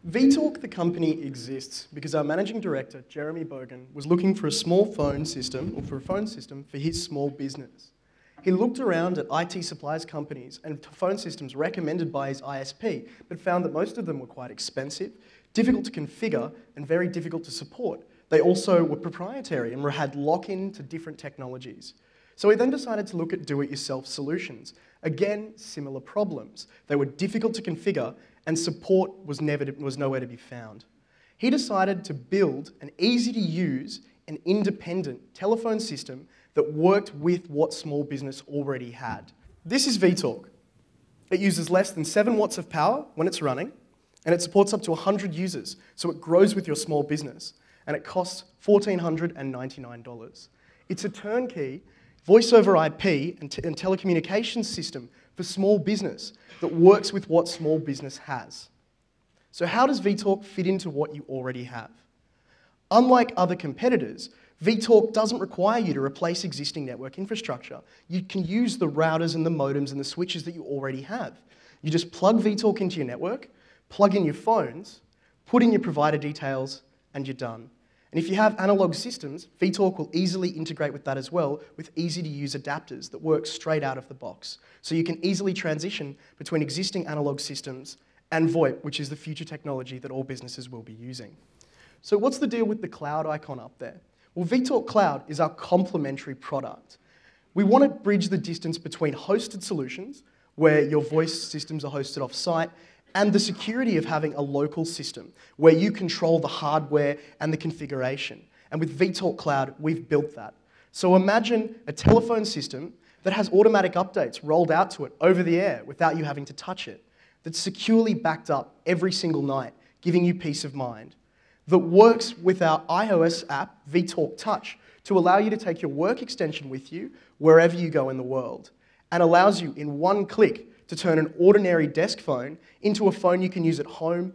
vtalk, the company, exists because our managing director, Jeremy Bogan, was looking for a small phone system, or for a phone system, for his small business. He looked around at IT supplies companies and phone systems recommended by his ISP, but found that most of them were quite expensive, difficult to configure, and very difficult to support. They also were proprietary and had lock-in to different technologies. So he then decided to look at do-it-yourself solutions. Again, similar problems. They were difficult to configure, and support was nowhere to be found. He decided to build an easy-to-use and independent telephone system that worked with what small business already had. This is vtalk. It uses less than 7 watts of power when it's running, and it supports up to 100 users, so it grows with your small business, and it costs $1,499. It's a turnkey voice over IP and telecommunications system for small business that works with what small business has. So how does vtalk fit into what you already have? Unlike other competitors, vtalk doesn't require you to replace existing network infrastructure. You can use the routers and the modems and the switches that you already have. You just plug vtalk into your network, plug in your phones, put in your provider details, and you're done. And if you have analog systems, vtalk will easily integrate with that as well, with easy-to-use adapters that work straight out of the box. So you can easily transition between existing analog systems and VoIP, which is the future technology that all businesses will be using. So what's the deal with the cloud icon up there? Well, vtalk Cloud is our complementary product. We want to bridge the distance between hosted solutions, where your voice systems are hosted off-site, and the security of having a local system where you control the hardware and the configuration. And with vtalk Cloud, we've built that. So imagine a telephone system that has automatic updates rolled out to it over the air without you having to touch it, that's securely backed up every single night, giving you peace of mind, that works with our iOS app, vtalk Touch, to allow you to take your work extension with you wherever you go in the world, and allows you in one click to turn an ordinary desk phone into a phone you can use at home,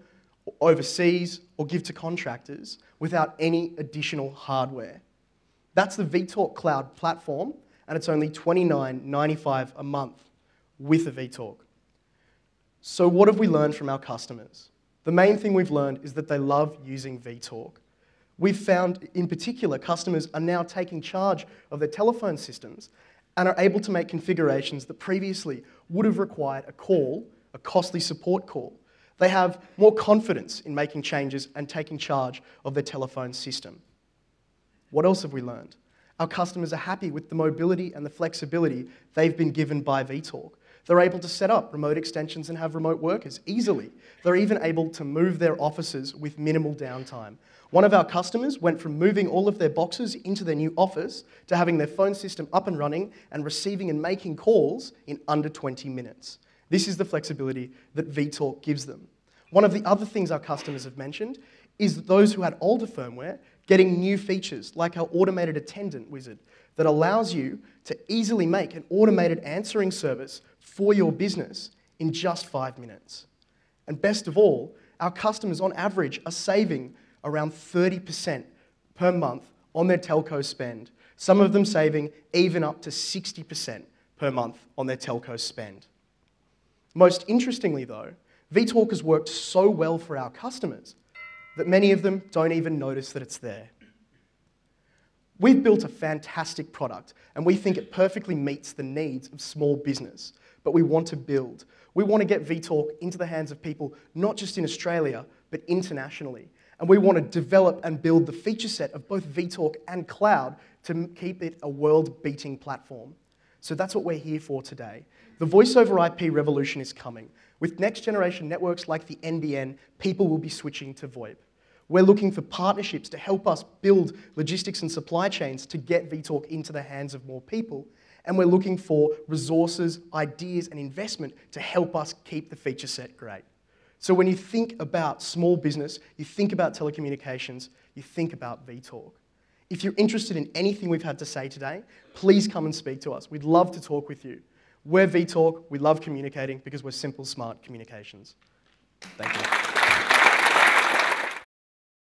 overseas, or give to contractors without any additional hardware. That's the vtalk Cloud platform, and it's only $29.95 a month with a vtalk. So what have we learned from our customers? The main thing we've learned is that they love using vtalk. We've found, in particular, customers are now taking charge of their telephone systems and are able to make configurations that previously would have required a call, a costly support call. They have more confidence in making changes and taking charge of their telephone system. What else have we learned? Our customers are happy with the mobility and the flexibility they've been given by vtalk. They're able to set up remote extensions and have remote workers easily. They're even able to move their offices with minimal downtime. One of our customers went from moving all of their boxes into their new office to having their phone system up and running and receiving and making calls in under 20 minutes. This is the flexibility that vtalk gives them. One of the other things our customers have mentioned is that those who had older firmware getting new features like our automated attendant wizard that allows you to easily make an automated answering service for your business in just 5 minutes. And best of all, our customers on average are saving around 30% per month on their telco spend. Some of them saving even up to 60% per month on their telco spend. Most interestingly though, vtalk has worked so well for our customers that many of them don't even notice that it's there. We've built a fantastic product and we think it perfectly meets the needs of small business, but we want to build. We want to get vtalk into the hands of people not just in Australia, but internationally. And we want to develop and build the feature set of both vtalk and cloud to keep it a world-beating platform. So that's what we're here for today. The voice over IP revolution is coming. With next-generation networks like the NBN, people will be switching to VoIP. We're looking for partnerships to help us build logistics and supply chains to get vtalk into the hands of more people. And we're looking for resources, ideas, and investment to help us keep the feature set great. So when you think about small business, you think about telecommunications, you think about vtalk. If you're interested in anything we've had to say today, please come and speak to us. We'd love to talk with you. We're vtalk, we love communicating because we're simple, smart communications. Thank you.